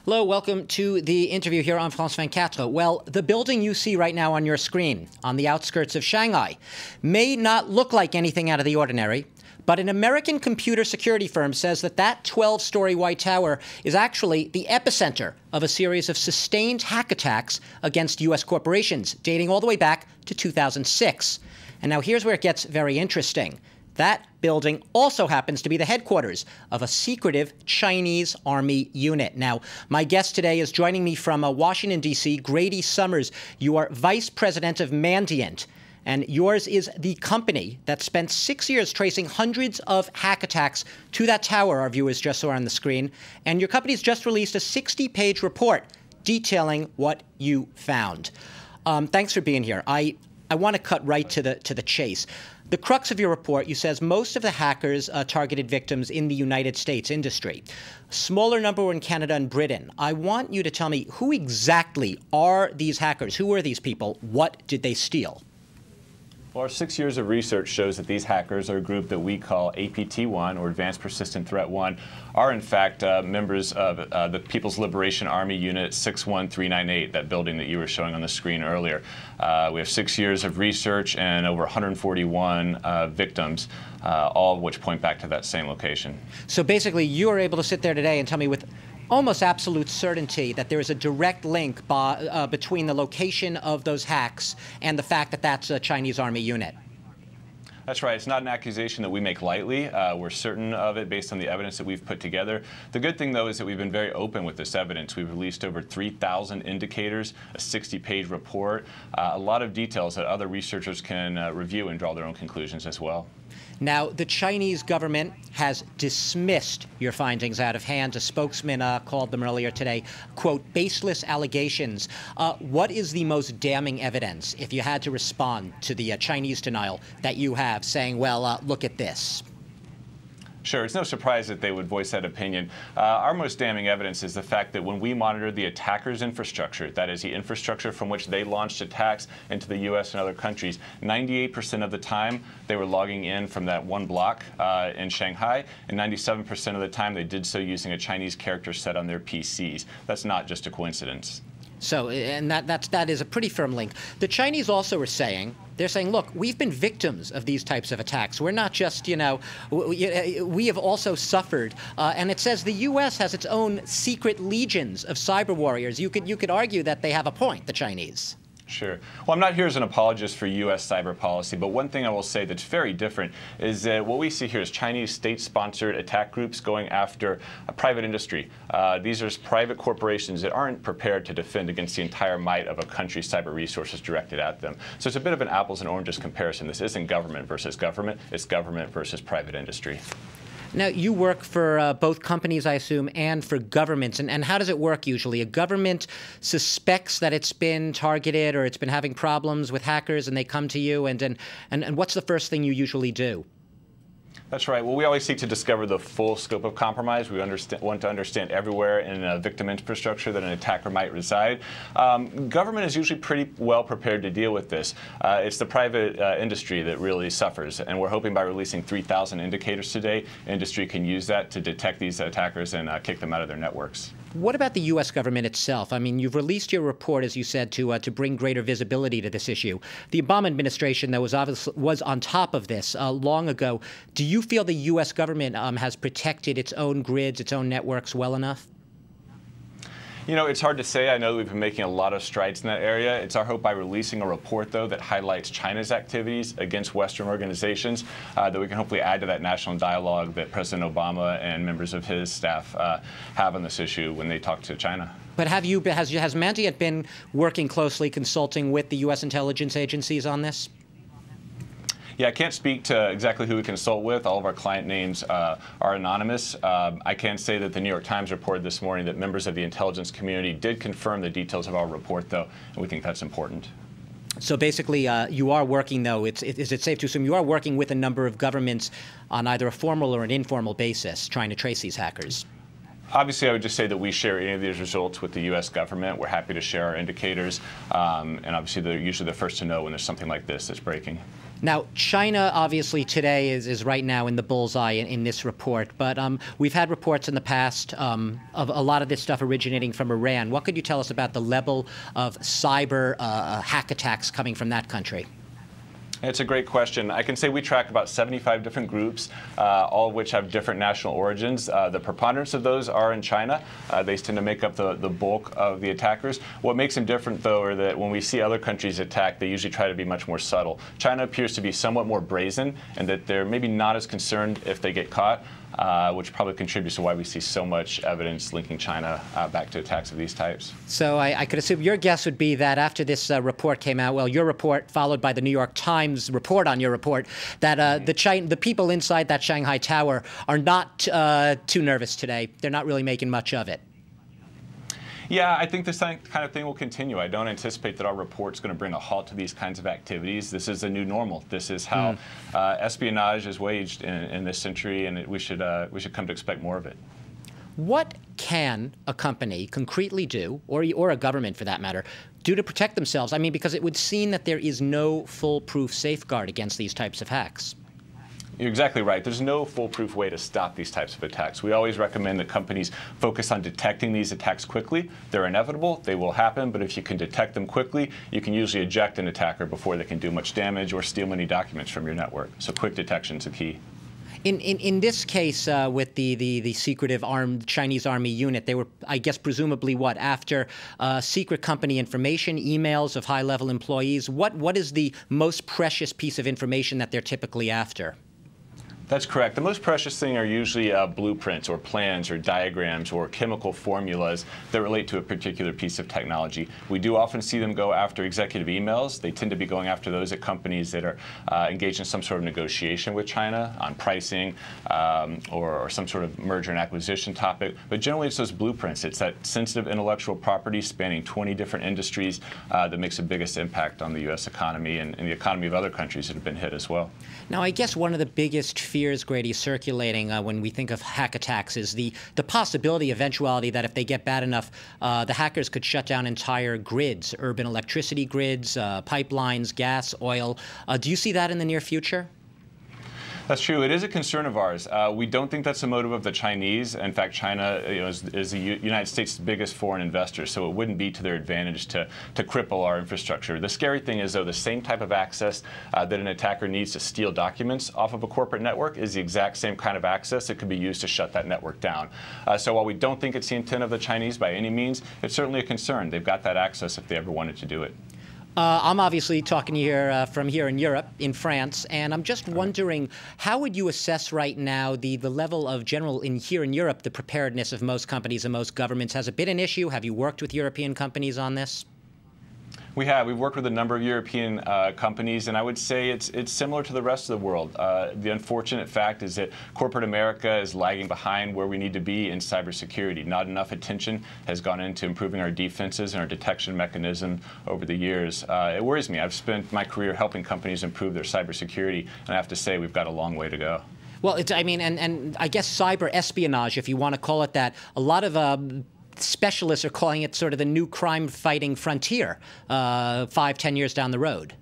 Hello, welcome to the interview here on France 24. Well, the building you see right now on your screen on the outskirts of Shanghai may not look like anything out of the ordinary, but an American computer security firm says that that 12-story White Tower is actually the epicenter of a series of sustained hack attacks against U.S. corporations, dating all the way back to 2006. And now here's where it gets very interesting. That building also happens to be the headquarters of a secretive Chinese Army unit. Now, my guest today is joining me from Washington, D.C., Grady Summers. You are vice president of Mandiant, and yours is the company that spent 6 years tracing hundreds of hack attacks to that tower our viewers just saw on the screen. And your company's just released a 60-page report detailing what you found. Thanks for being here. I want to cut right to the chase. The crux of your report, you says most of the hackers targeted victims in the United States industry. Smaller number were in Canada and Britain. I want you to tell me, who exactly are these hackers? Who are these people? What did they steal? Well, our 6 years of research shows that these hackers are a group that we call APT-1, or Advanced Persistent Threat 1, are in fact members of the People's Liberation Army Unit 61398, that building that you were showing on the screen earlier. We have 6 years of research and over 141 victims, all of which point back to that same location. So basically, you are able to sit there today and tell me with almost absolute certainty that there is a direct link between the location of those hacks and the fact that that's a Chinese Army unit. That's right. It's not an accusation that we make lightly. We're certain of it based on the evidence that we've put together. The good thing, though, is that we've been very open with this evidence. We've released over 3,000 indicators, a 60-page report, a lot of details that other researchers can review and draw their own conclusions as well. Now, the Chinese government has dismissed your findings out of hand. A spokesman called them earlier today, quote, baseless allegations. What is the most damning evidence, if you had to respond to the Chinese denial that you have, saying, well, look at this? Sure. It's no surprise that they would voice that opinion. Our most damning evidence is the fact that when we monitored the attackers' infrastructure, that is the infrastructure from which they launched attacks into the U.S. and other countries, 98% of the time they were logging in from that one block in Shanghai, and 97% of the time they did so using a Chinese character set on their PCs. That's not just a coincidence. So, and that is a pretty firm link. The Chinese also are saying, they're saying, look, we've been victims of these types of attacks. We're not just, you know, we have also suffered. And it says the U.S. has its own secret legions of cyber warriors. You could argue that they have a point, the Chinese. Sure. Well, I'm not here as an apologist for U.S. cyber policy, but one thing I will say that's very different is that what we see here is Chinese state-sponsored attack groups going after a private industry. These are private corporations that aren't prepared to defend against the entire might of a country's cyber resources directed at them. So it's a bit of an apples and oranges comparison. This isn't government versus government. It's government versus private industry. Now, you work for both companies, I assume, and for governments. And how does it work usually? A government suspects that it's been targeted or it's been having problems with hackers, and they come to you. And what's the first thing you usually do? That's right. Well, we always seek to discover the full scope of compromise. We want to understand everywhere in a victim infrastructure that an attacker might reside. Government is usually pretty well prepared to deal with this. It's the private industry that really suffers, and we're hoping by releasing 3,000 indicators today, industry can use that to detect these attackers and kick them out of their networks. What about the U.S. government itself? I mean, you've released your report, as you said, to bring greater visibility to this issue. The Obama administration, though, was on top of this long ago. Do you feel the U.S. government has protected its own grids, its own networks well enough? You know, it's hard to say. I know that we've been making a lot of strides in that area. It's our hope by releasing a report, though, that highlights China's activities against Western organizations, that we can hopefully add to that national dialogue that President Obama and members of his staff have on this issue when they talk to China. But has Mandiant been working closely, consulting with the U.S. intelligence agencies on this? Yeah, I can't speak to exactly who we consult with. All of our client names are anonymous. I can say that the New York Times reported this morning that members of the intelligence community did confirm the details of our report, though, and we think that's important. So basically, you are working, though, is it safe to assume you are working with a number of governments on either a formal or an informal basis, trying to trace these hackers? Obviously, I would just say that we share any of these results with the U.S. government. We're happy to share our indicators, and obviously they're usually the first to know when there's something like this that's breaking. Now, China, obviously, today is right now in the bullseye in this report, but we've had reports in the past of a lot of this stuff originating from Iran. What could you tell us about the level of cyber hack attacks coming from that country? It's a great question. I can say we track about 75 different groups, all of which have different national origins. The preponderance of those are in China. They tend to make up the bulk of the attackers. What makes them different, though, are that when we see other countries attack, they usually try to be much more subtle. China appears to be somewhat more brazen, and that they're maybe not as concerned if they get caught, which probably contributes to why we see so much evidence linking China back to attacks of these types. So I could assume your guess would be that after this report came out, well, your report followed by the New York Times report on your report, that the people inside that Shanghai tower are not too nervous today. They're not really making much of it. Yeah, I think this kind of thing will continue. I don't anticipate that our report's going to bring a halt to these kinds of activities. This is a new normal. This is how espionage is waged in this century, and we should come to expect more of it. What can a company concretely do, or a government for that matter, do to protect themselves? I mean, because it would seem that there is no foolproof safeguard against these types of hacks. You're exactly right. There's no foolproof way to stop these types of attacks. We always recommend that companies focus on detecting these attacks quickly. They're inevitable. They will happen. But if you can detect them quickly, you can usually eject an attacker before they can do much damage or steal many documents from your network. So quick detection is a key. In this case, with the secretive Chinese army unit, they were, I guess, presumably what, after secret company information, emails of high-level employees. What is the most precious piece of information that they're typically after? That's correct. The most precious thing are usually blueprints or plans or diagrams or chemical formulas that relate to a particular piece of technology. We do often see them go after executive emails. They tend to be going after those at companies that are engaged in some sort of negotiation with China on pricing or some sort of merger and acquisition topic. But generally, it's those blueprints. It's that sensitive intellectual property spanning 20 different industries that makes the biggest impact on the U.S. economy and the economy of other countries that have been hit as well. Now, I guess one of the biggest fears, Grady, circulating when we think of hack attacks is the possibility, eventuality, that if they get bad enough, the hackers could shut down entire grids, urban electricity grids, pipelines, gas, oil. Do you see that in the near future? That's true. It is a concern of ours. We don't think that's the motive of the Chinese. In fact, China is the United States' biggest foreign investor, so it wouldn't be to their advantage to cripple our infrastructure. The scary thing is, though, the same type of access that an attacker needs to steal documents off of a corporate network is the exact same kind of access that could be used to shut that network down. So while we don't think it's the intent of the Chinese by any means, it's certainly a concern. They've got that access if they ever wanted to do it. I'm obviously talking to you from here in Europe, in France, and I'm just wondering, how would you assess right now the level of here in Europe, the preparedness of most companies and most governments? Has it been an issue? Have you worked with European companies on this? We have. We've worked with a number of European companies, and I would say it's similar to the rest of the world. The unfortunate fact is that corporate America is lagging behind where we need to be in cybersecurity. Not enough attention has gone into improving our defenses and our detection mechanism over the years. It worries me. I've spent my career helping companies improve their cybersecurity, and I have to say we've got a long way to go. Well, I mean, and I guess cyber espionage, if you want to call it that, a lot of specialists are calling it sort of the new crime-fighting frontier 5–10 years down the road.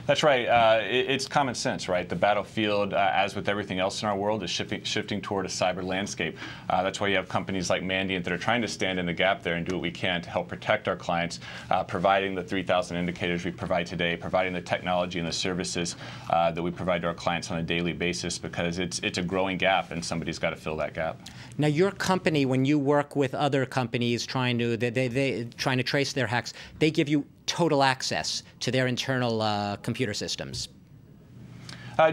That's right. It's common sense, right? The battlefield, as with everything else in our world, is shifting toward a cyber landscape. That's why you have companies like Mandiant that are trying to stand in the gap there and do what we can to help protect our clients, providing the 3,000 indicators we provide today, providing the technology and the services that we provide to our clients on a daily basis, because it's a growing gap and somebody's got to fill that gap. Now, your company, when you work with other companies trying to trace their hacks, they give you total access to their internal computer systems?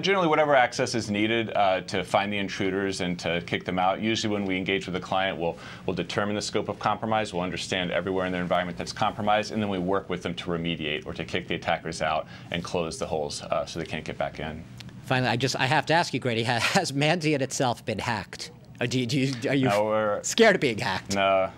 Generally, whatever access is needed to find the intruders and to kick them out. Usually when we engage with a client, we'll determine the scope of compromise, we'll understand everywhere in their environment that's compromised, and then we work with them to remediate or to kick the attackers out and close the holes so they can't get back in. Finally, I have to ask you, Grady, has Mandiant itself been hacked? Are you scared of being hacked? No.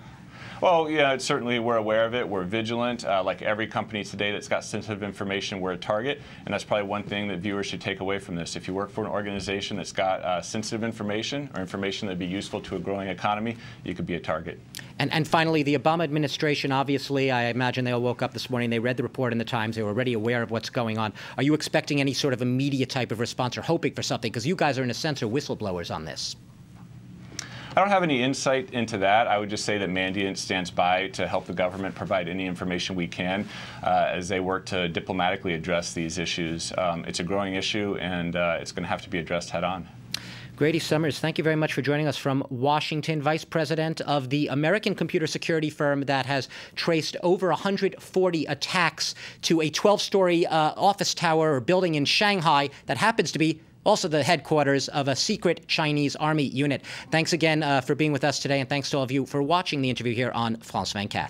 Well, yeah, certainly we're aware of it. We're vigilant. Like every company today that's got sensitive information, we're a target. And that's probably one thing that viewers should take away from this. If you work for an organization that's got sensitive information or information that would be useful to a growing economy, you could be a target. And finally, the Obama administration, obviously, I imagine they all woke up this morning, they read the report in the Times, they were already aware of what's going on. Are you expecting any sort of immediate type of response or hoping for something? Because you guys are, in a sense, are whistleblowers on this. I don't have any insight into that. I would just say that Mandiant stands by to help the government provide any information we can as they work to diplomatically address these issues. It's a growing issue, and it's going to have to be addressed head-on. Grady Summers, thank you very much for joining us from Washington, Vice President of the American computer security firm that has traced over 140 attacks to a 12-story office tower or building in Shanghai that happens to be also the headquarters of a secret Chinese army unit. Thanks again for being with us today, and thanks to all of you for watching the interview here on France 24.